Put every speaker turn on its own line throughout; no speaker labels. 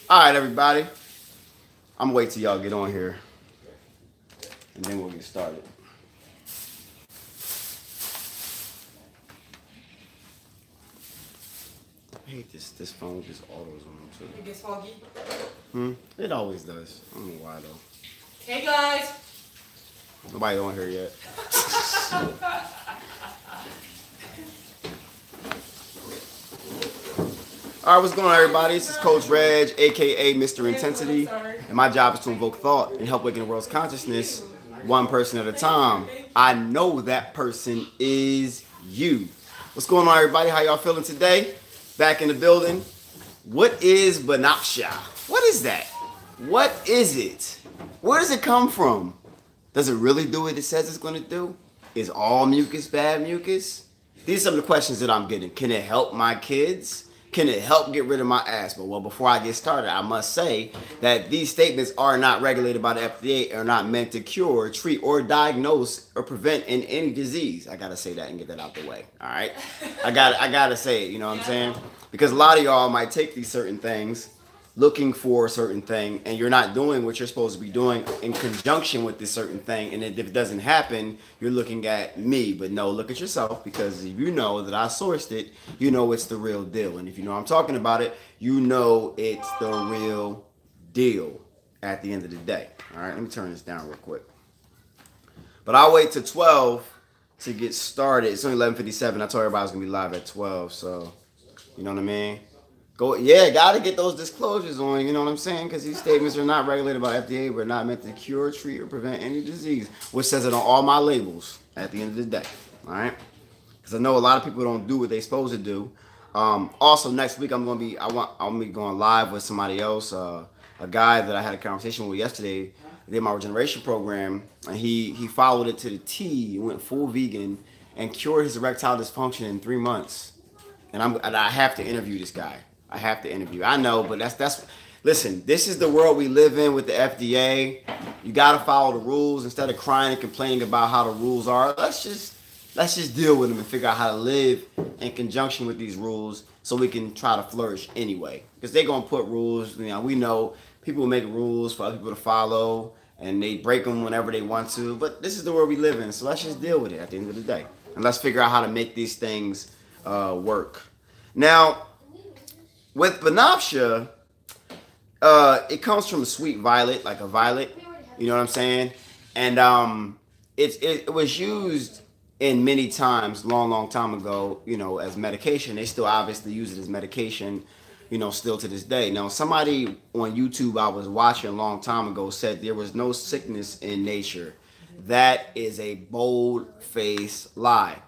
All right, everybody. I'm gonna wait till y'all get on here, and then we'll get started. I hate this phone with this autos on too.
It gets foggy?
It always does. I don't know why though.
Hey guys!
Nobody on here yet. All right, what's going on, everybody? This is Coach Reg, aka Mr. Intensity, and my job is to invoke thought and help awaken the world's consciousness one person at a time. I know that person is you. What's going on, everybody? How y'all feeling today? Back in the building. What is Banafsha? What is that? What is it? Where does it come from? Does it really do what it says it's going to do? Is all mucus bad mucus? These are some of the questions that I'm getting. Can it help my kids? Can it help get rid of my asthma? Well, before I get started, I must say that these statements are not regulated by the FDA, are not meant to cure, treat, or diagnose or prevent any disease. I gotta say that and get that out the way. All right, I gotta say it. You know what I'm saying? Because a lot of y'all might take these certain things, looking for a certain thing, and you're not doing what you're supposed to be doing in conjunction with this certain thing, and if it doesn't happen, you're looking at me. But no, look at yourself, because if you know that I sourced it, you know it's the real deal. And if you know I'm talking about it, you know it's the real deal at the end of the day. All right, let me turn this down real quick. But I'll wait till 12 to get started. It's only 11:57. I told everybody I was gonna be live at 12, so you know what I mean? Gotta get those disclosures on, you know what I'm saying? Because these statements are not regulated by FDA, but not meant to cure, treat, or prevent any disease, which says it on all my labels at the end of the day, all right? Because I know a lot of people don't do what they're supposed to do. Also, next week I'm gonna be going live with somebody else, a guy that I had a conversation with yesterday. I did my regeneration program, and he followed it to the T. He went full vegan and cured his erectile dysfunction in 3 months. And I have to interview this guy. I have to interview. I know, but that's. Listen, this is the world we live in with the FDA. You gotta follow the rules instead of crying and complaining about how the rules are. Let's just deal with them and figure out how to live in conjunction with these rules, so we can try to flourish anyway. Because they're gonna put rules. You know, we know people make rules for other people to follow, and they break them whenever they want to. But this is the world we live in, so let's just deal with it at the end of the day, and let's figure out how to make these things work. Now, with Banafsha, it comes from a sweet violet, like a violet, you know what I'm saying? And it was used in many times, long time ago, you know, as medication. They still obviously use it as medication, you know, still to this day. Now, somebody on YouTube I was watching a long time ago said there was no sickness in nature. That is a bold-faced lie.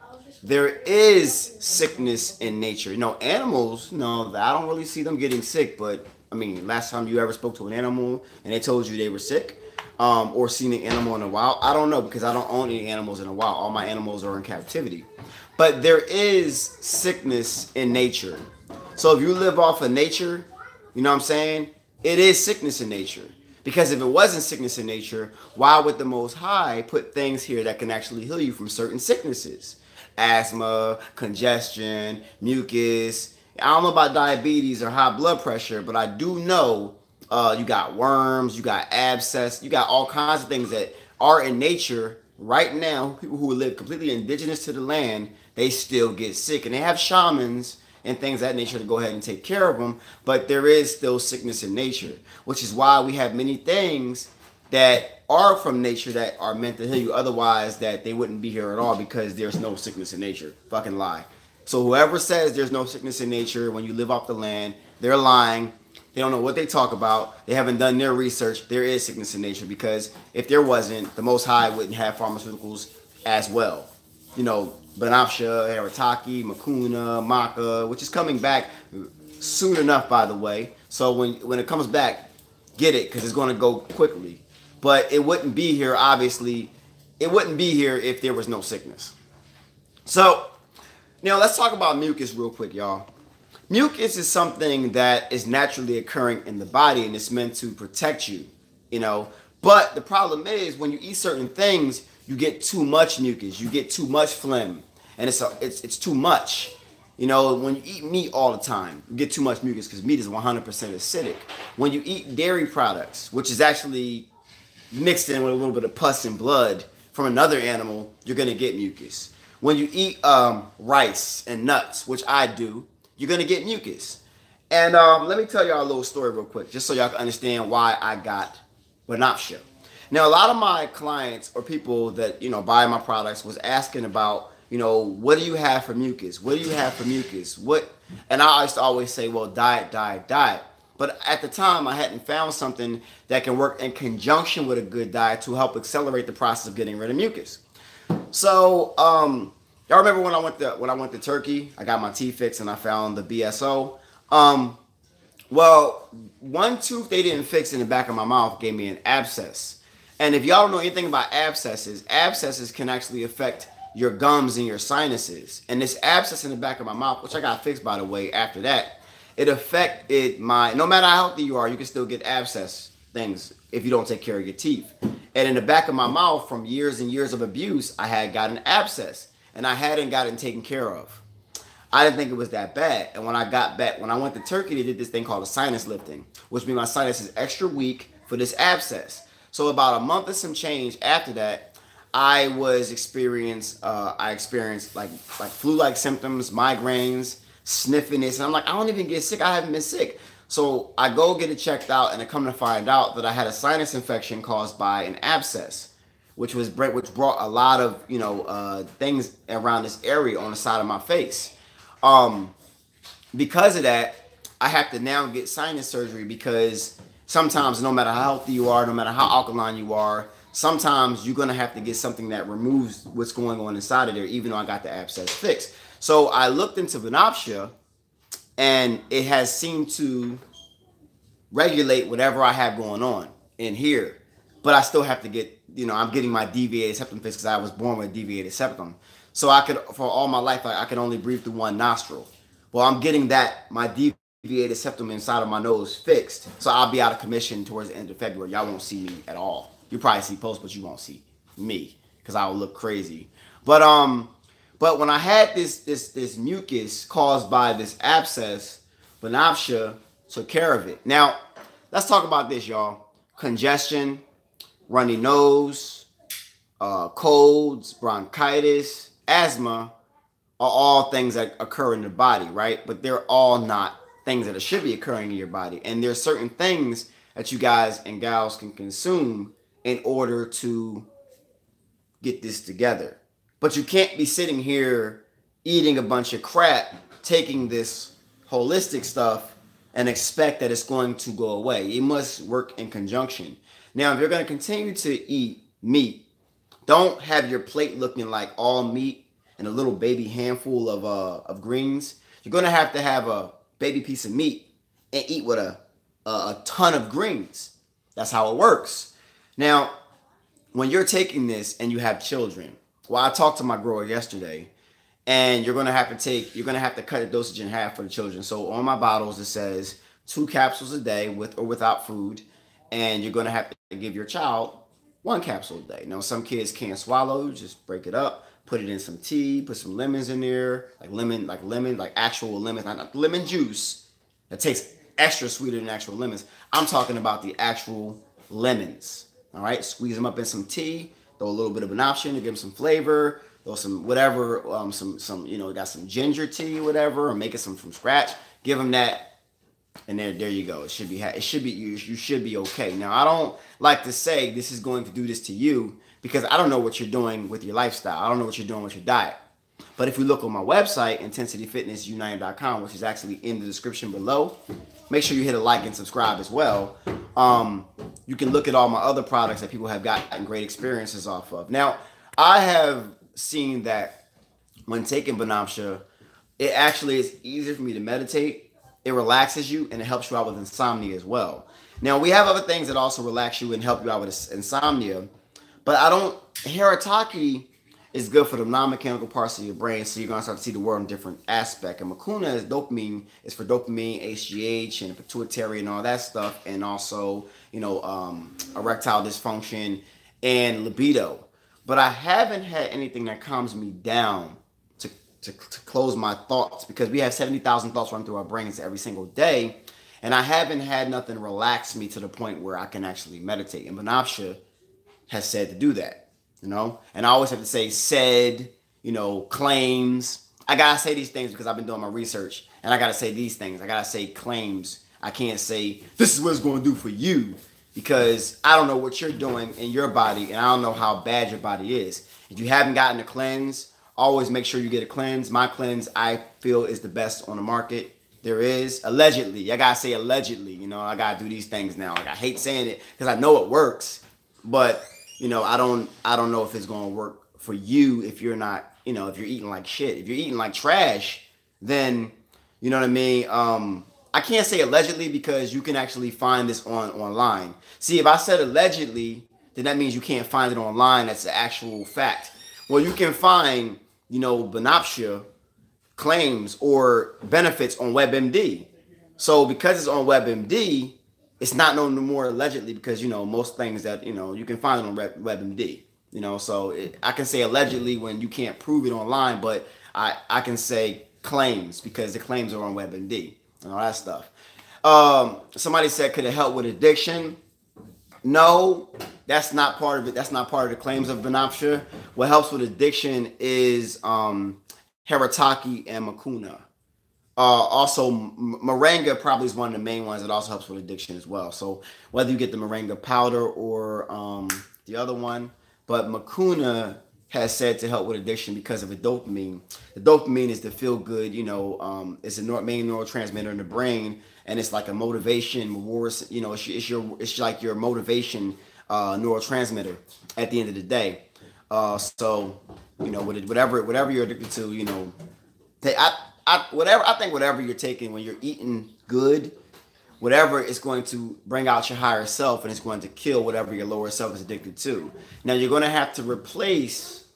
There is sickness in nature. You know, animals, no, I don't really see them getting sick, but I mean, last time you ever spoke to an animal and they told you they were sick, or seen an animal in the wild, I don't know, because I don't own any animals in the wild. All my animals are in captivity. But there is sickness in nature. So if you live off of nature, you know what I'm saying? It is sickness in nature. Because if it wasn't sickness in nature, why would the Most High put things here that can actually heal you from certain sicknesses? Asthma, congestion, mucus. I don't know about diabetes or high blood pressure, but I do know you got worms, you got abscess, you got all kinds of things that are in nature right now. People who live completely indigenous to the land, they still get sick, and they have shamans and things of that nature to go ahead and take care of them, but there is still sickness in nature, which is why we have many things that are from nature that are meant to heal you. Otherwise, that they wouldn't be here at all, because there's no sickness in nature. Fucking lie. So whoever says there's no sickness in nature when you live off the land, they're lying. They don't know what they talk about. They haven't done their research. There is sickness in nature, because if there wasn't, the Most High wouldn't have pharmaceuticals as well. You know, Banafsha, Haritaki, Mucuna, MACA, which is coming back soon enough, by the way. So when it comes back, get it, because it's going to go quickly. But it wouldn't be here, obviously. It wouldn't be here if there was no sickness. So, now let's talk about mucus real quick, y'all. Mucus is something that is naturally occurring in the body, and it's meant to protect you, you know. But the problem is, when you eat certain things, you get too much mucus. You get too much phlegm, and it's too much. You know, when you eat meat all the time, you get too much mucus because meat is 100% acidic. When you eat dairy products, which is actually mixed in with a little bit of pus and blood from another animal, you're going to get mucus. When you eat rice and nuts, which I do, you're going to get mucus. And let me tell y'all a little story real quick, just so y'all can understand why I got Banafsha. Now, a lot of my clients or people that, you know, buy my products was asking about, you know, what do you have for mucus? What do you have for mucus? What? And I used to always say, well, diet, diet, diet. But at the time, I hadn't found something that can work in conjunction with a good diet to help accelerate the process of getting rid of mucus. So, y'all remember when I went to Turkey? I got my teeth fixed and I found the BSO. Well, one tooth they didn't fix in the back of my mouth gave me an abscess. And if y'all don't know anything about abscesses can actually affect your gums and your sinuses. And this abscess in the back of my mouth, which I got fixed by the way after that, it affected my, no matter how healthy you are, you can still get abscess things if you don't take care of your teeth. And in the back of my mouth, from years and years of abuse, I had got an abscess and I hadn't gotten taken care of. I didn't think it was that bad. And when I got back, when I went to Turkey, they did this thing called a sinus lifting, which means my sinus is extra weak for this abscess. So about a month and some change after that, I experienced like flu-like symptoms, migraines, sniffiness, and I'm like, I don't even get sick. I haven't been sick. So I go get it checked out, and I come to find out that I had a sinus infection caused by an abscess, which brought a lot of, you know, things around this area on the side of my face. Because of that, I have to now get sinus surgery because sometimes, no matter how healthy you are, no matter how alkaline you are, sometimes you're going to have to get something that removes what's going on inside of there, even though I got the abscess fixed. So I looked into Banafsha, and it has seemed to regulate whatever I have going on in here. But I still have to get, you know, I'm getting my deviated septum fixed because I was born with a deviated septum. So I could, for all my life, I could only breathe through one nostril. Well, I'm getting that, my deviated septum inside of my nose fixed. So I'll be out of commission towards the end of February. Y'all won't see me at all. You probably see posts, but you won't see me because I'll look crazy. But when I had this mucus caused by this abscess, Banafsha took care of it. Now, let's talk about this, y'all. Congestion, runny nose, colds, bronchitis, asthma are all things that occur in the body, right? But they're all not things that should be occurring in your body. And there's certain things that you guys and gals can consume in order to get this together. But you can't be sitting here eating a bunch of crap, taking this holistic stuff and expect that it's going to go away. It must work in conjunction. Now, if you're going to continue to eat meat, don't have your plate looking like all meat and a little baby handful of greens. You're going to have a baby piece of meat and eat with a ton of greens. That's how it works. Now, when you're taking this and you have children, well, I talked to my grower yesterday, and you're going to have to cut the dosage in half for the children. So on my bottles, it says 2 capsules a day with or without food, and you're going to have to give your child 1 capsule a day. Now, some kids can't swallow. Just break it up, put it in some tea, put some lemons in there, like actual lemons, not lemon juice. That tastes extra sweeter than actual lemons. I'm talking about the actual lemons. All right, squeeze them up in some tea, throw a little bit of Banafsha to give them some flavor, throw some whatever, some you know, got some ginger tea, whatever, or make it some from scratch. Give them that, and there you go. It should be you should be okay. Now, I don't like to say this is going to do this to you because I don't know what you're doing with your lifestyle. I don't know what you're doing with your diet. But if you look on my website, intensityfitnessunited.com, which is actually in the description below, make sure you hit a like and subscribe as well. You can look at all my other products that people have gotten great experiences off of. Now, I have seen that when taking Banafsha, it actually is easier for me to meditate. It relaxes you, and it helps you out with insomnia as well. Now, we have other things that also relax you and help you out with insomnia, but Harataki is good for the non-mechanical parts of your brain, so you're going to start to see the world in a different aspect. And Mucuna is dopamine, is for dopamine, HGH, and pituitary and all that stuff, and also, you know, erectile dysfunction and libido. But I haven't had anything that calms me down to close my thoughts, because we have 70,000 thoughts running through our brains every single day. And I haven't had nothing relax me to the point where I can actually meditate. And Banafsha has said to do that, you know? And I always have to say said, you know, claims. I gotta say these things because I've been doing my research, and I gotta say these things. I gotta say claims. I can't say this is what it's going to do for you, because I don't know what you're doing in your body, and I don't know how bad your body is. If you haven't gotten a cleanse, always make sure you get a cleanse. My cleanse, I feel, is the best on the market. There is, allegedly. I gotta say allegedly. You know, I gotta do these things now. Like, I hate saying it because I know it works, but you know, I don't know if it's gonna work for you if you're not, you know, if you're eating like shit. If you're eating like trash, then you know what I mean. I can't say allegedly because you can actually find this online. See, if I said allegedly, then that means you can't find it online. That's the actual fact. Well, you can find, you know, Banafsha claims or benefits on WebMD. So because it's on WebMD, it's not no more allegedly, because, you know, most things that, you know, you can find it on WebMD. You know, so I can say allegedly when you can't prove it online, but I can say claims because the claims are on WebMD and all that stuff. Somebody said, could it help with addiction? No, that's not part of it. That's not part of the claims of Banafsha. What helps with addiction is Haritaki and Mucuna. Also, moringa probably is one of the main ones that also helps with addiction as well. So whether you get the moringa powder or the other one, but Mucuna has said to help with addiction because of the dopamine. The dopamine is the feel-good, you know, it's a main neurotransmitter in the brain, and it's like a motivation, rewards, you know, it's like your motivation neurotransmitter at the end of the day. So, you know, whatever you're addicted to, you know, I think whatever you're taking when you're eating good, whatever is going to bring out your higher self, and it's going to kill whatever your lower self is addicted to. Now, you're going to have to replace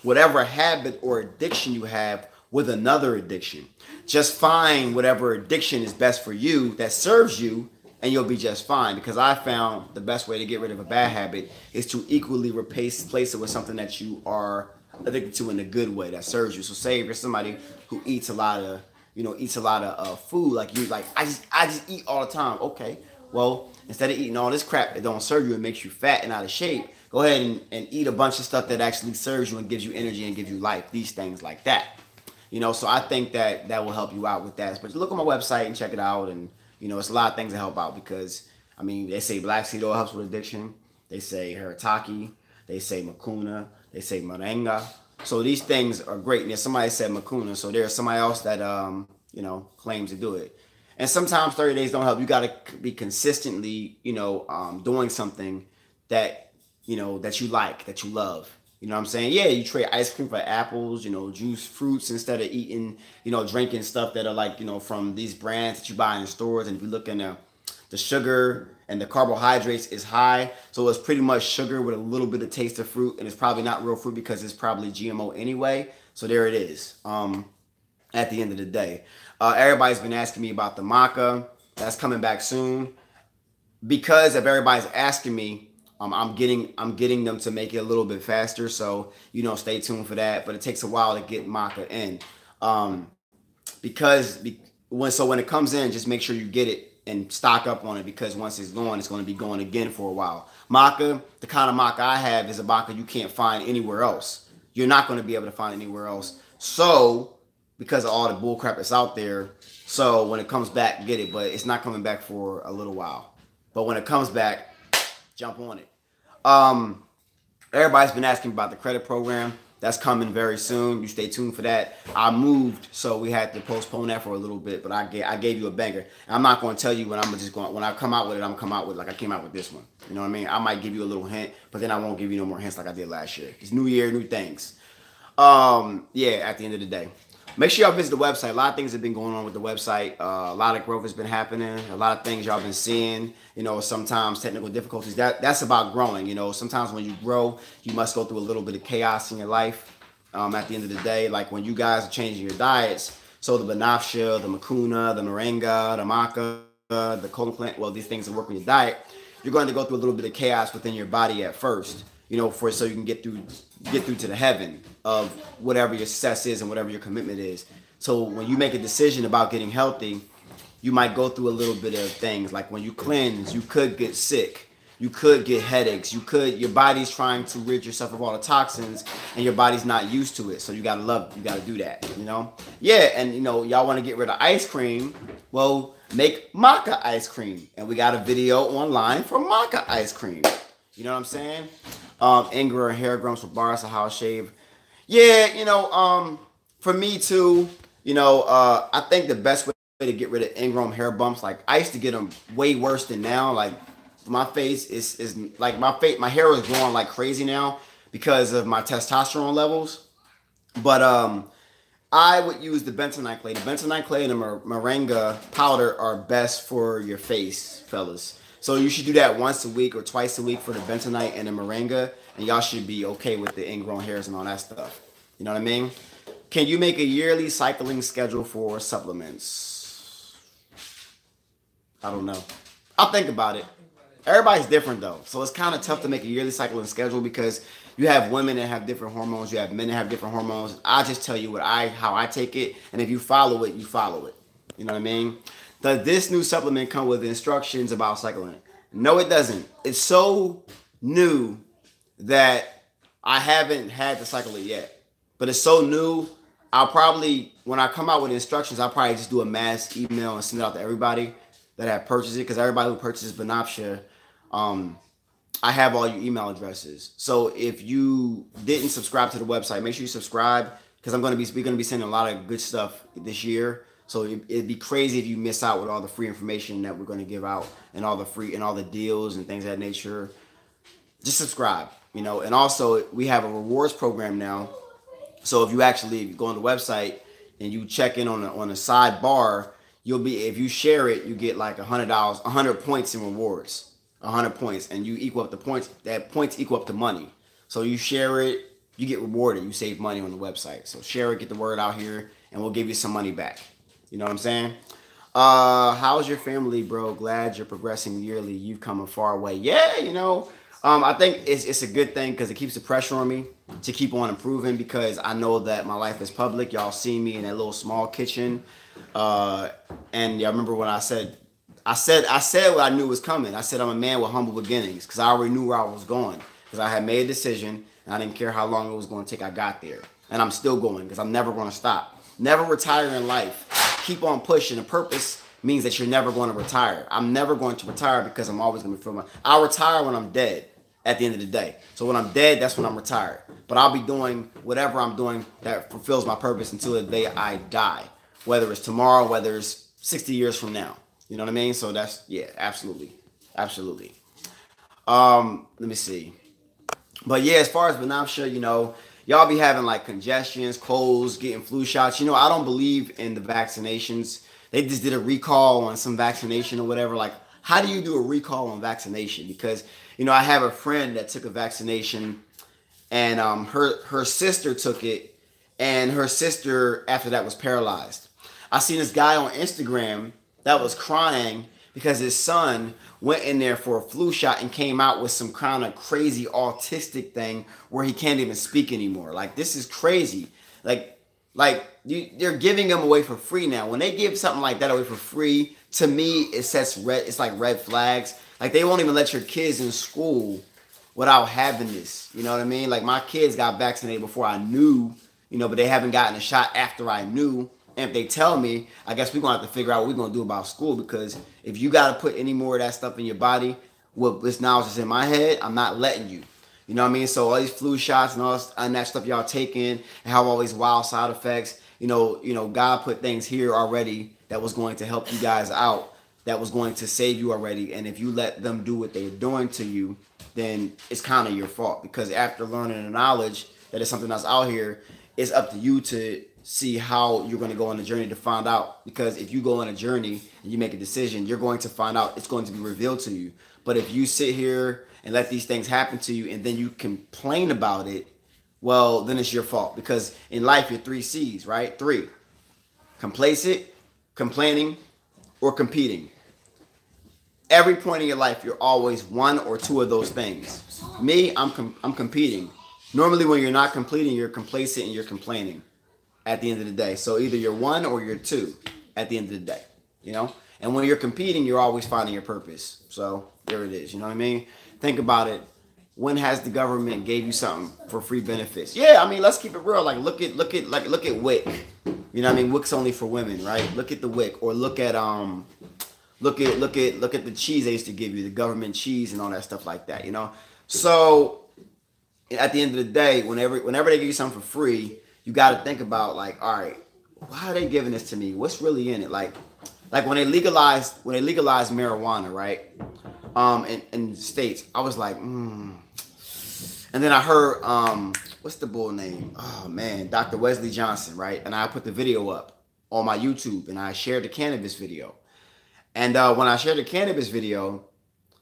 whatever habit or addiction you have with another addiction. Just find whatever addiction is best for you that serves you, and you'll be just fine. Because I found the best way to get rid of a bad habit is to equally replace it with something that you are addicted to in a good way that serves you. So say if you're somebody who eats a lot of food, like you, like I just eat all the time. Okay, well, instead of eating all this crap that don't serve you and makes you fat and out of shape, go ahead and eat a bunch of stuff that actually serves you and gives you energy and gives you life. These things like that, you know. So I think that will help you out with that. But look on my website and check it out, and you know, it's a lot of things that help out, because I mean, they say black seed oil helps with addiction. They say Haritaki. They say Mucuna. They say moringa. So these things are great. And somebody said Mucuna, so there's somebody else that you know, claims to do it. And sometimes 30 days don't help. You got to be consistently, you know, doing something that, you know, that you like, that you love. You know what I'm saying? Yeah, you trade ice cream for apples, you know, juice, fruits, instead of eating, you know, drinking stuff that are like, you know, from these brands that you buy in stores. And if you look in the sugar and the carbohydrates is high, so it's pretty much sugar with a little bit of taste of fruit, and it's probably not real fruit because it's probably GMO anyway. So there it is. At the end of the day, everybody's been asking me about the MACA. That's coming back soon. Because if everybody's asking me, I'm getting them to make it a little bit faster. So, you know, stay tuned for that. But it takes a while to get MACA in. When it comes in, just make sure you get it and stock up on it, because once it's going to be going again for a while. MACA, the kind of MACA I have, is a MACA you can't find anywhere else. You're not going to be able to find anywhere else. So, because of all the bullcrap that's out there, so when it comes back, get it. But it's not coming back for a little while. But when it comes back, jump on it. Everybody's been asking about the credit program. That's coming very soon. You stay tuned for that. I moved, so we had to postpone that for a little bit, but I gave you a banger. I'm not going to tell you when when I come out with it, I'm come out with like I came out with this one. You know what I mean? I might give you a little hint, but then I won't give you no more hints like I did last year. It's new year, new things. Yeah, at the end of the day. Make sure y'all visit the website. A lot of things have been going on with the website. A lot of growth has been happening. A lot of things y'all been seeing. You know, sometimes technical difficulties. That's about growing. You know, sometimes when you grow, you must go through a little bit of chaos in your life. At the end of the day, like when you guys are changing your diets, so the Banafsha, the Mucuna, the moringa, the MACA, the colon plant, well, these things that work on your diet, you're going to go through a little bit of chaos within your body at first. you know, so you can get through to the heaven of whatever your success is and whatever your commitment is. So when you make a decision about getting healthy, you might go through a little bit of things. Like when you cleanse, you could get sick. You could get headaches. Your body's trying to rid yourself of all the toxins and your body's not used to it. So you gotta do that, you know? Yeah, and you know, y'all wanna get rid of ice cream. Well, make maca ice cream. And we got a video online for maca ice cream. You know what I'm saying? Anger and hair grumps with bars of how I shave. Yeah, you know, for me too, you know, I think the best way to get rid of ingrown hair bumps, like I used to get them way worse than now. Like my face is like my hair is growing like crazy now because of my testosterone levels. But I would use the bentonite clay. The bentonite clay and the moringa powder are best for your face, fellas. So you should do that once a week or twice a week for the bentonite and the moringa, and y'all should be okay with the ingrown hairs and all that stuff. You know what I mean? Can you make a yearly cycling schedule for supplements? I don't know. I'll think about it. Everybody's different though. So it's kind of tough to make a yearly cycling schedule because you have women that have different hormones. You have men that have different hormones. I just tell you how I take it. And if you follow it, you follow it. You know what I mean? Does this new supplement come with instructions about cycling? No, it doesn't. It's so new that I haven't had to cycle it yet. But it's so new, I'll probably, when I come out with instructions, I'll probably just do a mass email and send it out to everybody that have purchased it, because everybody who purchases Banafsha, I have all your email addresses. So if you didn't subscribe to the website, make sure you subscribe, because we're gonna be sending a lot of good stuff this year. So it'd be crazy if you miss out with all the free information that we're gonna give out and all the deals and things of that nature. Just subscribe, you know. And also we have a rewards program now. So if you actually go on the website and you check in on the sidebar, if you share it, you get like $100, 100 points in rewards, 100 points, and you equal up the points. That points equal up to money. So you share it, you get rewarded. You save money on the website. So share it, get the word out here, and we'll give you some money back. You know what I'm saying? How's your family, bro? Glad you're progressing yearly. You've come a far way. Yeah, you know, I think it's a good thing because it keeps the pressure on me to keep on improving, because I know that my life is public. Y'all see me in that little small kitchen. And y'all remember when I said what I knew was coming. I said I'm a man with humble beginnings, because I already knew where I was going, because I had made a decision and I didn't care how long it was going to take. I got there, and I'm still going, because I'm never going to stop. Never retire in life. Keep on pushing. The purpose means that you're never going to retire. I'm never going to retire, because I'm always going to be filming. I'll retire when I'm dead at the end of the day. So when I'm dead, that's when I'm retired. But I'll be doing whatever I'm doing that fulfills my purpose until the day I die. Whether it's tomorrow, whether it's 60 years from now. You know what I mean? So that's, yeah, absolutely. Absolutely. Let me see. But yeah, as far as Banafsha, you know, y'all be having like congestions, colds, getting flu shots. You know, I don't believe in the vaccinations. They just did a recall on some vaccination or whatever. Like, how do you do a recall on vaccination? Because, you know, I have a friend that took a vaccination, and her sister took it, and her sister after that was paralyzed. I seen this guy on Instagram that was crying because his son went in there for a flu shot and came out with some kind of crazy autistic thing where he can't even speak anymore. Like, this is crazy. Like they're giving them away for free now. When they give something like that away for free, to me, it's like red flags. Like, they won't even let your kids in school without having this. You know what I mean? Like, my kids got vaccinated before I knew, you know, but they haven't gotten a shot after I knew. And if they tell me, I guess we're going to have to figure out what we're going to do about school, because if you got to put any more of that stuff in your body, what this knowledge is in my head, I'm not letting you. You know what I mean? So all these flu shots and all this, and that stuff y'all taking and have all these wild side effects, you know, God put things here already that was going to help you guys out, that was going to save you already. And if you let them do what they're doing to you, then it's kind of your fault, because after learning the knowledge that it's something that's out here, it's up to you to see how you're going to go on the journey to find out. Because if you go on a journey and you make a decision, you're going to find out. It's going to be revealed to you. But if you sit here and let these things happen to you and then you complain about it, well, then it's your fault. Because in life, you're 3 C's, right? 3. Complacent, complaining, or competing. Every point in your life, you're always 1 or 2 of those things. Me, I'm competing. Normally, when you're not competing, you're complacent and you're complaining at the end of the day. So either you're one or you're two at the end of the day, you know? And when you're competing, you're always finding your purpose. So there it is, you know what I mean? Think about it. When has the government gave you something for free benefits? Yeah, I mean, let's keep it real. Like look at WIC. You know what I mean? WIC's only for women, right? Look at the WIC, or look at the cheese they used to give you, the government cheese and all that stuff like that, you know? So at the end of the day, whenever they give you something for free, you got to think about, like, all right, why are they giving this to me? What's really in it? Like when they legalized marijuana, right? In the States, I was like, And then I heard, what's the bull name? Oh man, Dr. Wesley Johnson, right? And I put the video up on my YouTube, and I shared the cannabis video. And when I shared the cannabis video,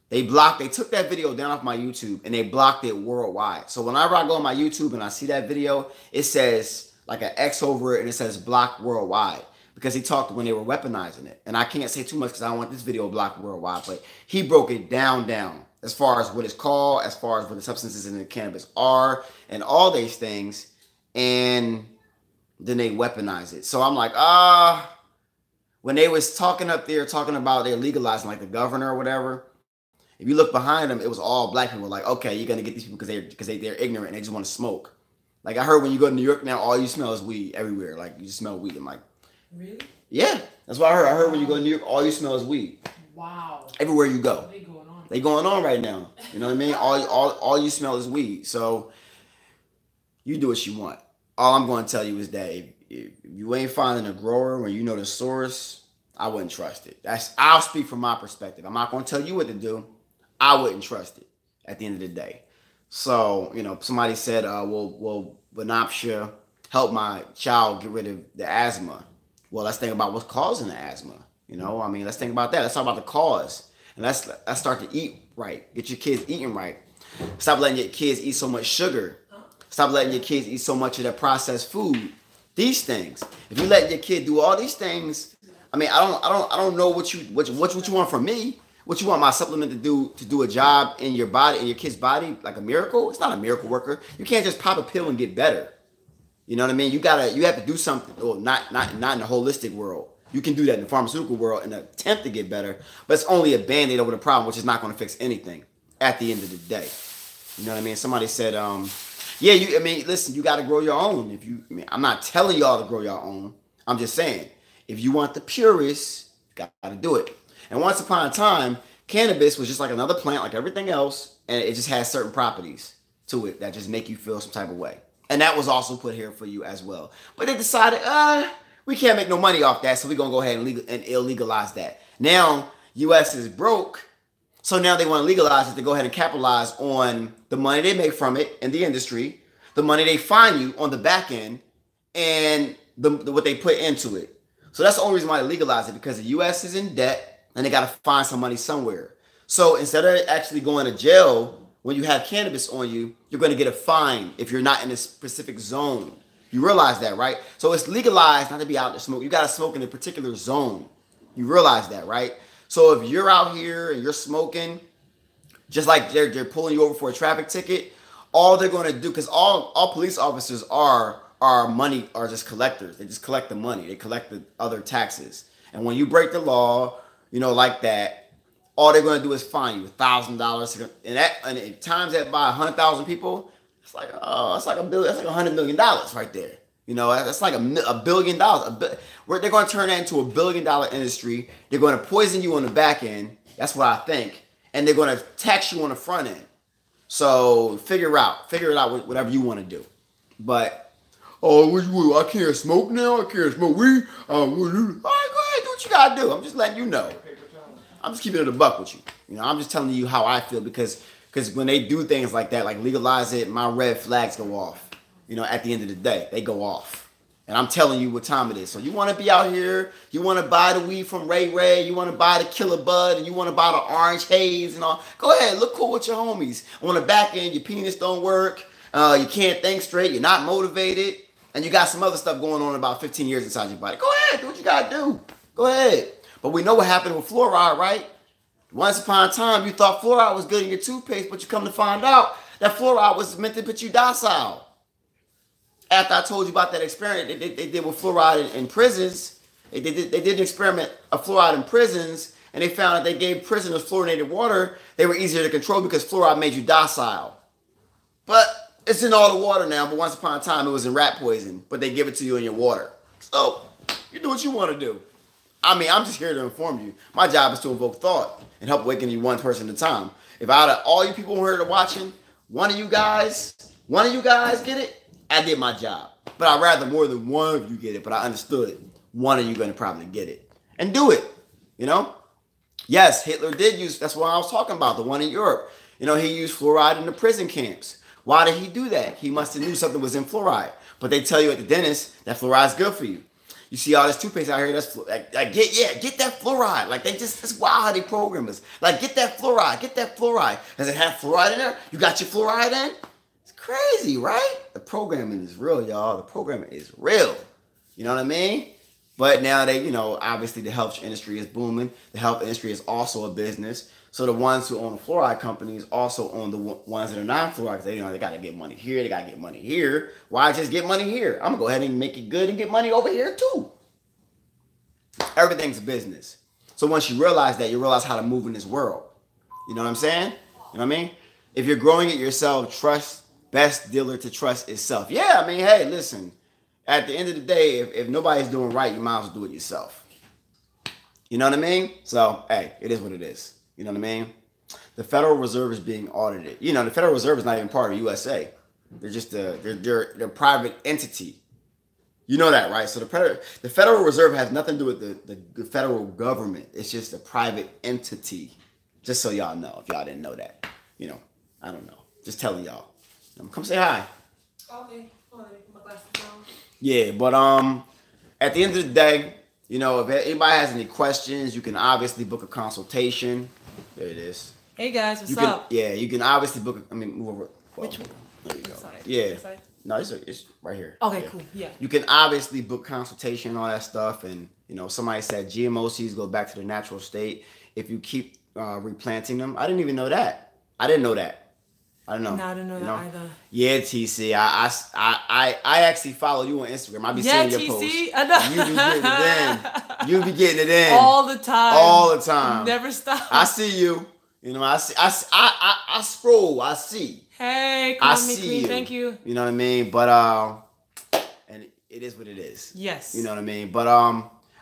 they took that video down off my YouTube, and they blocked it worldwide. So whenever I go on my YouTube and I see that video, it says like an X over it, and it says blocked worldwide, because he talked when they were weaponizing it. And I can't say too much because I don't want this video blocked worldwide, but he broke it down as far as what it's called, as far as what the substances in the cannabis are, and all these things, and then they weaponize it. So I'm like, when they was talking up there, talking about they're legalizing, like the governor or whatever, if you look behind them, it was all black people. Like, okay, you're gonna get these people because they're ignorant and they just want to smoke. Like I heard when you go to New York now, all you smell is weed everywhere. Like you just smell weed. I'm like, really? Yeah, that's what I heard. I heard when you go to New York, all you smell is weed. Wow. Everywhere you go, they going on right now. You know what I mean? All you smell is weed. So you do what you want. All I'm going to tell you is that if you ain't finding a grower when you know the source, I wouldn't trust it. I'll speak from my perspective. I'm not going to tell you what to do. I wouldn't trust it at the end of the day. So, you know, somebody said, will Banafsha help my child get rid of the asthma? Well, let's think about what's causing the asthma. You know, I mean, let's think about that. Let's talk about the cause. And let's start to eat right. Get your kids eating right. Stop letting your kids eat so much sugar. Stop letting your kids eat so much of that processed food. These things. If you let your kid do all these things, I mean, I don't know what you want from me. What you want my supplement to do a job in your body, in your kid's body, like a miracle? It's not a miracle worker. You can't just pop a pill and get better. You know what I mean? You have to do something. Well, not in the holistic world. You can do that in the pharmaceutical world in an attempt to get better, but it's only a band-aid over the problem, which is not going to fix anything at the end of the day. You know what I mean? Somebody said, yeah, I mean, listen, you got to grow your own. I'm not telling y'all to grow your own. I'm just saying, if you want the purest, you got to do it. And once upon a time, cannabis was just like another plant, like everything else, and it just has certain properties to it that just make you feel some type of way. And that was also put here for you as well. But they decided, we can't make no money off that, so we're going to go ahead and illegalize that. Now, U.S. is broke, so now they want to legalize it to go ahead and capitalize on the money they make from it in the industry, the money they find you on the back end, and what they put into it. So that's the only reason why they legalize it, because the U.S. is in debt, and they got to find some money somewhere. So instead of actually going to jail when you have cannabis on you, you're going to get a fine if you're not in a specific zone. You realize that, right? So it's legalized not to be out to smoke. You got to smoke in a particular zone. You realize that, right? So if you're out here and you're smoking, just like they're pulling you over for a traffic ticket, all they're going to do, because all police officers are just collectors. They just collect the money. They collect the other taxes. And when you break the law, you know, like that, all they're going to do is fine you $1,000. And times that by 100,000 people, it's like $100 million right there. You know, that's like $1 billion. They're going to turn that into $1 billion industry. They're going to poison you on the back end. That's what I think. And they're going to tax you on the front end. So figure it out whatever you want to do. But, I can't smoke now. I can't smoke weed. All right, go ahead, do what you got to do. I'm just letting you know. I'm just keeping it a buck with you. You know, I'm just telling you how I feel, because when they do things like that, like legalize it, my red flags go off. You know, at the end of the day, they go off. And I'm telling you what time it is. So you want to be out here, you want to buy the weed from Ray, you want to buy the Killer Bud, and you want to buy the Orange Haze and all. Go ahead, look cool with your homies. On the back end, your penis don't work. You can't think straight. You're not motivated. And you got some other stuff going on about 15 years inside your body. Go ahead, do what you got to do. Go ahead. But we know what happened with fluoride, right? Once upon a time, you thought fluoride was good in your toothpaste, but you come to find out That fluoride was meant to put you docile. After I told you about that experiment they did with fluoride in prisons, they did an experiment of fluoride in prisons, and they found that they gave prisoners fluorinated water. They were easier to control because fluoride made you docile. But it's in all the water now, but once upon a time it was in rat poison, but they give it to you in your water. So you do what you want to do. I mean, I'm just here to inform you. My job is to invoke thought and help awaken you one person at a time. If out of all you people who are watching, one of you guys get it, I did my job. But I'd rather more than one of you get it, but I understood one of you going to probably get it. And do it, you know? Yes, Hitler did use, that's what I was talking about, the one in Europe. You know, he used fluoride in the prison camps. Why did he do that? He must have knew something was in fluoride. But they tell you at the dentist that fluoride is good for you. You see all this toothpaste out here, that's get that fluoride. Like that's wild how they program us. Like get that fluoride. Does it have fluoride in there? You got your fluoride in? It's crazy, right? The programming is real, y'all. The programming is real. You know what I mean? But now they, you know, obviously the health industry is booming. The health industry is also a business. So the ones who own the fluoride companies also own the ones that are non-fluoride. They, you know, they got to get money here. They got to get money here. Why just get money here? I'm going to go ahead and make it good and get money over here too. Everything's a business. So once you realize that, you realize how to move in this world. You know what I'm saying? You know what I mean? If you're growing it yourself, best dealer to trust is self. Yeah, I mean, hey, listen. At the end of the day, if nobody's doing right, you might as well do it yourself. You know what I mean? So, hey, it is what it is. You know what I mean? The Federal Reserve is being audited. You know, the Federal Reserve is not even part of USA. They're just they're a private entity. You know that, right? So the Federal Reserve has nothing to do with the federal government. It's just a private entity. Just so y'all know, if y'all didn't know that. You know, I don't know. Just telling y'all. Come say hi.
Okay. Hold on, put my glasses on.
Yeah, but at the end of the day, you know, if anybody has any questions, you can obviously book a consultation. There it is.
Hey guys, what's up?
Yeah, you can obviously book. Move over. Well,
which one?
There you go.
Sorry.
Yeah.
Sorry.
No, it's right here.
Okay,
yeah.
cool. Yeah.
You can obviously book consultation and all that stuff. And, you know, somebody said GMO seeds go back to the natural state if you keep replanting them. I didn't even know that. I didn't know that. I don't know.
No, I didn't know that either.
Yeah, TC. I actually follow you on Instagram. I be seeing your posts.
TC. I know.
You be getting it in.
All the time.
All the time.
Never stop.
I see you. You know, I scroll. I see.
Hey, call me queen. Thank you.
You know what I mean? But and it is what it is.
Yes.
You know what I mean? But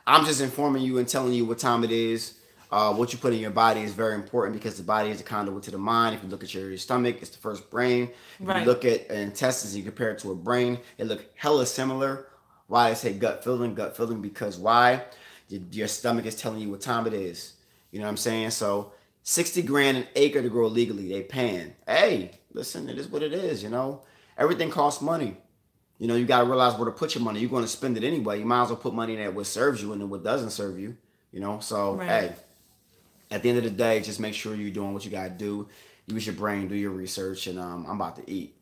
I'm just informing you and telling you what time it is. What you put in your body is very important because the body is the conduit to the mind. If you look at your stomach, it's the first brain. If you look at intestines and you compare it to a brain, it look hella similar. Why I say gut feeling? Gut feeling because why? Your stomach is telling you what time it is. You know what I'm saying? So 60 grand an acre to grow legally, they paying. Hey, listen, it is what it is, you know. Everything costs money. You know, you got to realize where to put your money. You're going to spend it anyway. You might as well put money in at what serves you and then what doesn't serve you, you know. So, hey. At the end of the day, just make sure you're doing what you gotta do. Use your brain, do your research, and I'm about to eat.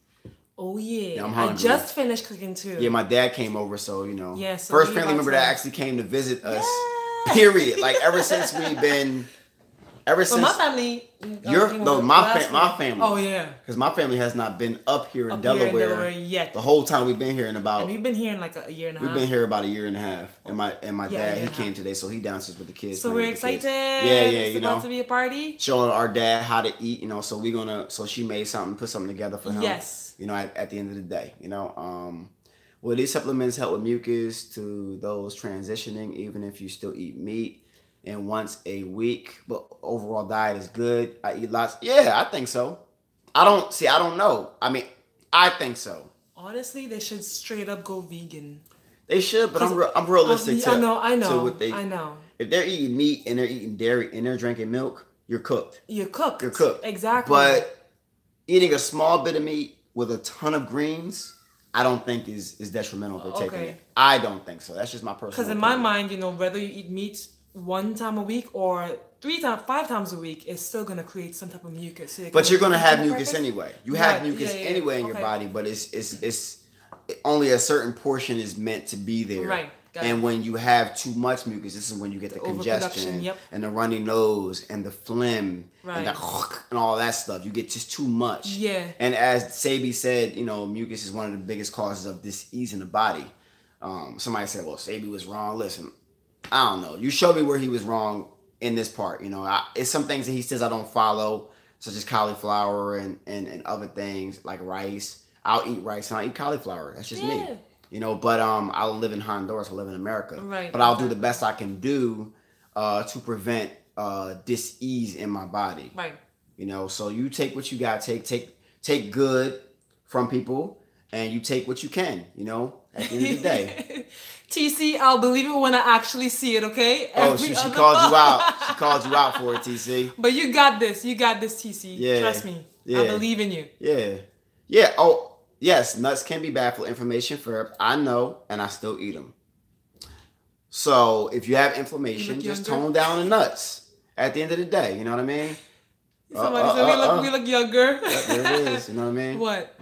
Oh yeah,
I'm
hungry. I just finished cooking too.
Yeah, my dad came over, so you know.
Yeah, so
first family member that actually came to visit us. Yeah. Period. Like ever since we've been. Ever since
my family,
my family.
Oh yeah,
because my family has not been up here in Delaware
yet.
The whole time we've been here in about.
And we've been here in like a year and a half.
We've been here about a year and a half, and my dad he came today, so he downstairs with the kids.
So we're excited.
Yeah, you know,
about to be a party.
Showing our dad how to eat, you know. So we're gonna. So she made something, put something together for him.
Yes.
You know, at the end of the day, you know. Well, these supplements help with mucus to those transitioning, even if you still eat meat. And once a week, but overall diet is good. I eat lots. Yeah, I think so. I don't know. I mean, I think so.
Honestly, they should straight up go vegan.
They should, but I'm realistic.
I know.
What they,
I know.
If they're eating meat and they're eating dairy and they're drinking milk, you're cooked.
You're cooked.
You're cooked.
Exactly.
But eating a small bit of meat with a ton of greens, I don't think is detrimental for taking it. I don't think so. That's just my personal opinion.
Because in my mind, you know, whether you eat meat 1 time a week or 5 times a week, it's still gonna create some type of mucus. So
but you're gonna have mucus anyway. You have mucus anyway in your body, but it's only a certain portion is meant to be there.
Right.
And when you have too much mucus, this is when you get the congestion and the runny nose and the phlegm and all that stuff. You get just too much.
Yeah.
And as Sabi said, you know, mucus is one of the biggest causes of dis-ease in the body. Somebody said, well, Sabi was wrong. Listen, I don't know. You show me where he was wrong in this part. You know, it's some things that he says I don't follow, such as cauliflower and other things like rice. I'll eat rice and I'll eat cauliflower. That's just me. You know, but I live in Honduras, I live in America.
Right.
But I'll do the best I can do to prevent dis-ease in my body.
Right.
You know, so you take what you got, take good from people, and you take what you can, you know, at the end of the day.
TC, I'll believe it when I actually see it, okay?
She called you out. She called you out for it, TC.
But you got this. You got this, TC.
Yeah.
Trust me.
Yeah.
I believe in you.
Yeah. Yeah. Oh, yes, nuts can be bad for inflammation. I know, and I still eat them. So if you have inflammation, just tone down the nuts. At the end of the day, you know what I mean?
Somebody said we look younger.
There it is. You know what I mean?
What?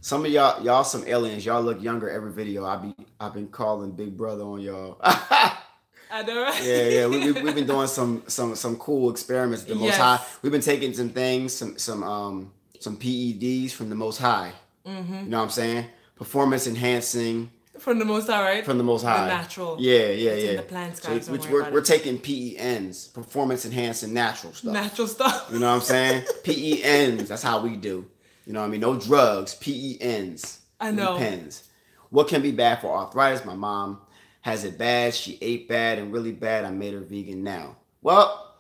Some of y'all some aliens. Y'all look younger every video. I've been calling Big Brother on y'all.
I know, right?
Yeah. We've been doing some cool experiments. The Most High. We've been taking some things, some PEDs from the Most High. Mm-hmm. You know what I'm saying? Performance enhancing. From the Most High, right? From the Most High.
The natural.
Yeah.
In the plants, guys.
So we're taking PENs, performance enhancing natural stuff.
Natural stuff.
You know what I'm saying? PENs. That's how we do. You know what I mean? No drugs. PENs.
I know.
Pens. What can be bad for arthritis? My mom has it bad. She ate bad and really bad. I made her vegan now. Well,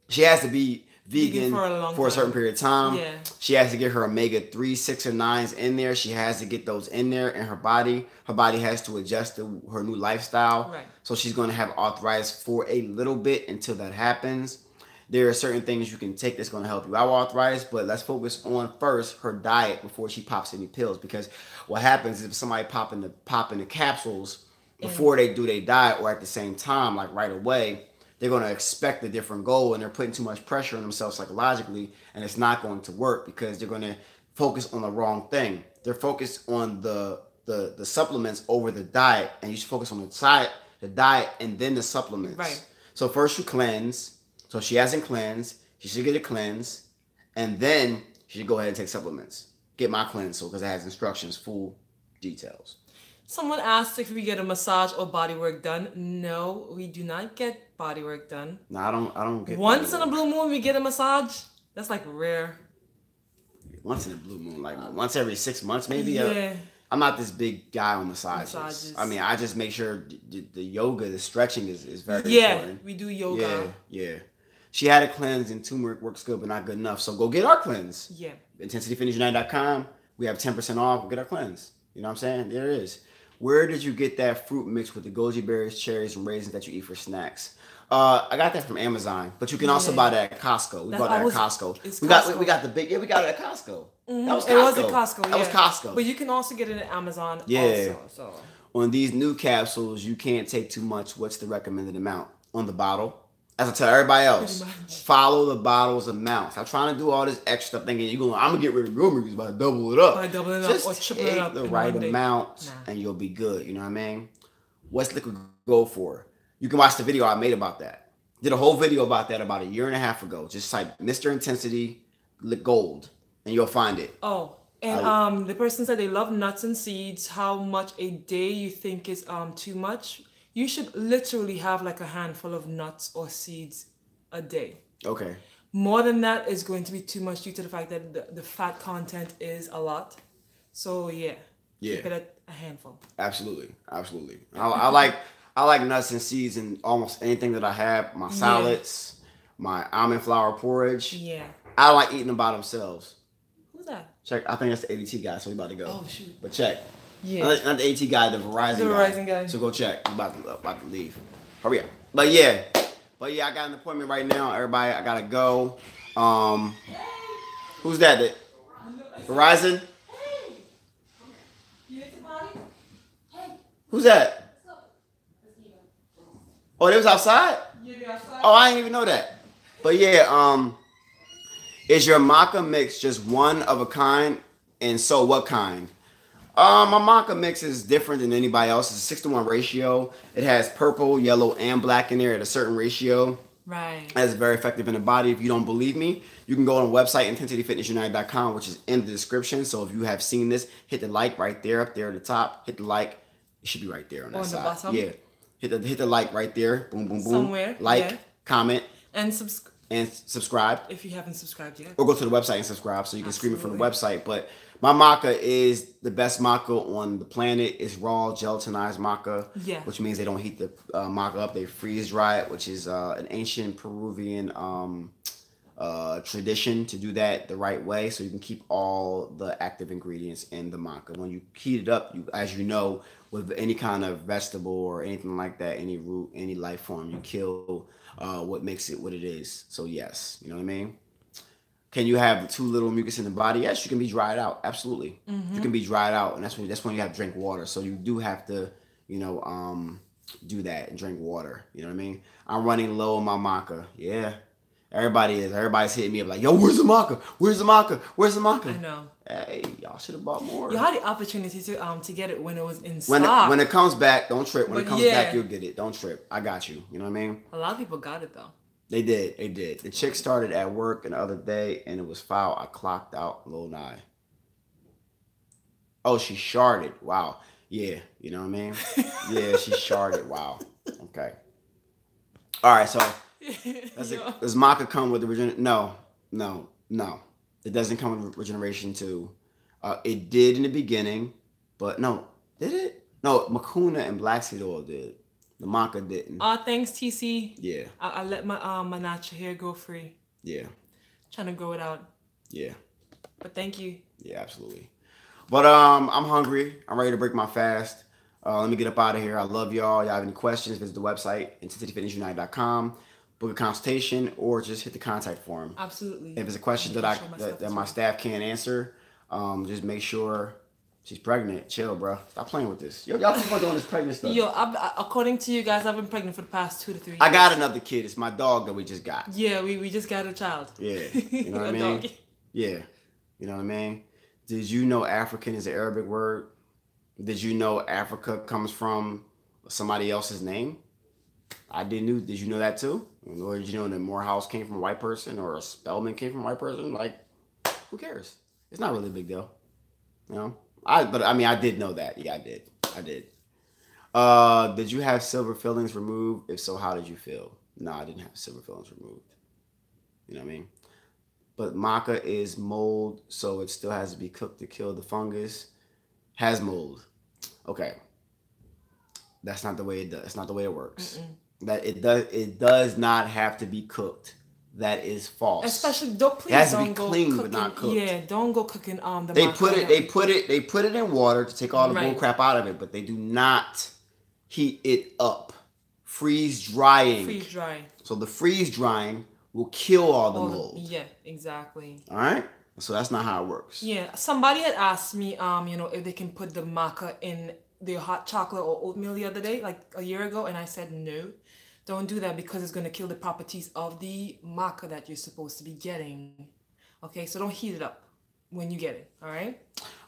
she has to be vegan for a certain period of time.
Yeah.
She has to get her omega-3, 6, or 9s in there. She has to get those in there in her body. Her body has to adjust to her new lifestyle.
Right.
So she's going to have arthritis for a little bit until that happens. There are certain things you can take that's going to help you out with arthritis, but let's focus on first her diet before she pops any pills. Because what happens is if somebody pop in the capsules before they do their diet or at the same time, like right away, they're going to expect a different goal and they're putting too much pressure on themselves psychologically, and it's not going to work because they're going to focus on the wrong thing. They're focused on the supplements over the diet, and you should focus on the diet and then the supplements.
Right.
So first you cleanse. So she hasn't cleansed. She should get a cleanse, and then she should go ahead and take supplements. Get my cleanse, so because it has instructions, full details.
Someone asked if we get a massage or body work done. No, we do not get body work done.
No, I don't get.
Once in a blue moon, we get a massage. That's like rare.
Once in a blue moon, like once every 6 months, maybe.
Yeah.
I'm not this big guy on massages. I mean, I just make sure the yoga, the stretching is very important.
Yeah, we do yoga.
Yeah. She had a cleanse and turmeric works good, but not good enough. So go get our cleanse.
Yeah.
IntensityFitnessUnited.com. We have 10% off. Go get our cleanse. You know what I'm saying? There it is. Where did you get that fruit mix with the goji berries, cherries, and raisins that you eat for snacks? I got that from Amazon, but you can also buy that at Costco. We bought that at Costco. We got the big. Yeah, we got it at Costco.
Mm-hmm.
That was Costco.
It was at Costco.
That was Costco.
But you can also get it at Amazon.
Yeah.
Also, so.
On these new capsules, you can't take too much. What's the recommended amount on the bottle? As I tell everybody else, follow the bottle's amount. Stop trying to do all this extra stuff thinking I'm gonna get rid of gummies by double it up.
By doubling it
Just
up or tripling it up.
Take the right amount and you'll be good. You know what I mean? What's liquid gold for? You can watch the video I made about that. Did a whole video about that about a year and a half ago. Just type Mr. Intensity Gold and you'll find it.
Oh, and the person said they love nuts and seeds. How much a day you think is too much? You should literally have like a handful of nuts or seeds a day.
Okay.
More than that is going to be too much due to the fact that the fat content is a lot. So yeah. Keep it at a handful. Absolutely. I like nuts and seeds in almost anything that I have. My salads, my almond flour porridge. Yeah. I don't like eating them by themselves. Who's that? Check. I think that's the ADT guy. So we about to go. Oh shoot. But check. Yeah. Not the AT guy, the Verizon guy. So go check. I'm about to leave. Hurry up. But yeah, I got an appointment right now. Everybody, I gotta go. Who's that? Verizon? Who's that? Oh, they was outside? Oh, I didn't even know that. But yeah, is your MACA mix just one of a kind? And so what kind?
My maca mix is different than anybody else. It's a 6-to-1 ratio. It has purple, yellow, and black in there at a certain ratio.
Right.
That's very effective in the body. If you don't believe me, you can go on the website, intensityfitnessunited.com, which is in the description. So if you have seen this, hit the like right there, up there at the top. Hit the like. It should be right there on that side. The bottom? Yeah. Hit the like right there. Boom, boom, boom.
Somewhere.
Like, comment.
And
subscribe.
If you haven't subscribed yet.
Or go to the website and subscribe so you can stream it from the website. But my maca is the best maca on the planet. It's raw, gelatinized maca.
Yeah.
Which means they don't heat the maca up. They freeze dry it, which is an ancient Peruvian tradition to do that the right way. So you can keep all the active ingredients in the maca. When you heat it up, as you know, with any kind of vegetable or anything like that, any root, any life form, you kill what makes it what it is. So yes, you know what I mean? Can you have too little mucus in the body? Yes, you can be dried out. Absolutely. You can be dried out, and that's when you have to drink water. So you do have to, do that and drink water. You know what I mean? I'm running low on my maca. Yeah. Everybody's hitting me up like, yo, where's the maca? Where's the maca? Where's the maca?
I know.
Hey, y'all should have bought more.
You had the opportunity to get it when it was in stock.
When it comes back, don't trip. When it comes back, you'll get it. Don't trip. I got you. You know what I mean?
A lot of people got it though.
They did. The chick started at work the other day, and it was foul. I clocked out Lil Nye. Oh, she sharded. Wow. Yeah, you know what I mean? Yeah, she sharded. Wow. Okay. All right, so does maca come with the regeneration? No. It doesn't come with regeneration 2. It did in the beginning, but no. Did it? No, Mucuna and black seed oil did. The maca didn't.
Thanks, TC.
Yeah.
I let my natural hair go free.
Yeah.
Trying to grow it out.
Yeah.
But thank you.
Yeah, absolutely. But I'm hungry. I'm ready to break my fast. Let me get up out of here. I love y'all. Y'all have any questions, visit the website, intensityfitnessunited.com. Book a consultation or just hit the contact form.
Absolutely.
If it's a question that my staff can't answer, just make sure she's pregnant. Chill, bro. Stop playing with this. Yo, y'all keep on doing this pregnant stuff.
Yo, according to you guys, I've been pregnant for the past 2 to 3 years.
I got another kid. It's my dog that we just got.
Yeah, we just got a child.
Yeah. You know what I mean? Dog. Yeah. You know what I mean? Did you know African is an Arabic word? Did you know Africa comes from somebody else's name? Did you know that too? Or did you know that Morehouse came from a white person or a Spelman came from a white person? Like, who cares? It's not really a big deal. You know? I did know that. Yeah, I did. Did you have silver fillings removed? If so, how did you feel? No, I didn't have silver fillings removed. You know what I mean? But maca is mold, so it still has to be cooked to kill the fungus. Has mold. Okay. That's not the way it does. That's not the way it works. That it does not have to be cooked. That is false.
Especially don't
it has to be clean but not cooked.
Yeah, don't go cooking the
They put it in water to take all the bull crap out of it, but they do not heat it up. Freeze drying.
Freeze drying.
So the freeze drying will kill all the mold.
Yeah, exactly.
All right? So that's not how it works.
Yeah, somebody had asked me, if they can put the maca in their hot chocolate or oatmeal the other day, like a year ago, and I said no, don't do that because it's going to kill the properties of the maca that you're supposed to be getting. Okay, so don't heat it up when you get it. All right?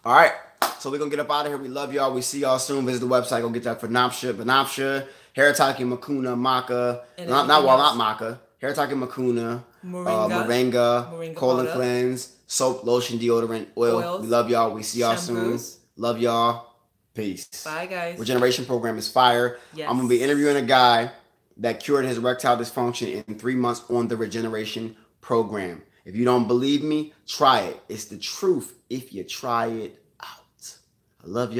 All right. So we're going to get up out of here. We love y'all. We see y'all soon. Visit the website. Go get that for Banafsha, Haritaki, Mucuna, maca. Not maca. Haritaki, Mucuna, moringa, colon cleanse, soap, lotion, deodorant, oils. We love y'all. We see y'all soon. Love y'all. Peace.
Bye, guys.
Regeneration program is fire. Yes. I'm going to be interviewing a guy that cured his erectile dysfunction in 3 months on the regeneration program. If you don't believe me, try it. It's the truth if you try it out. I love y'all.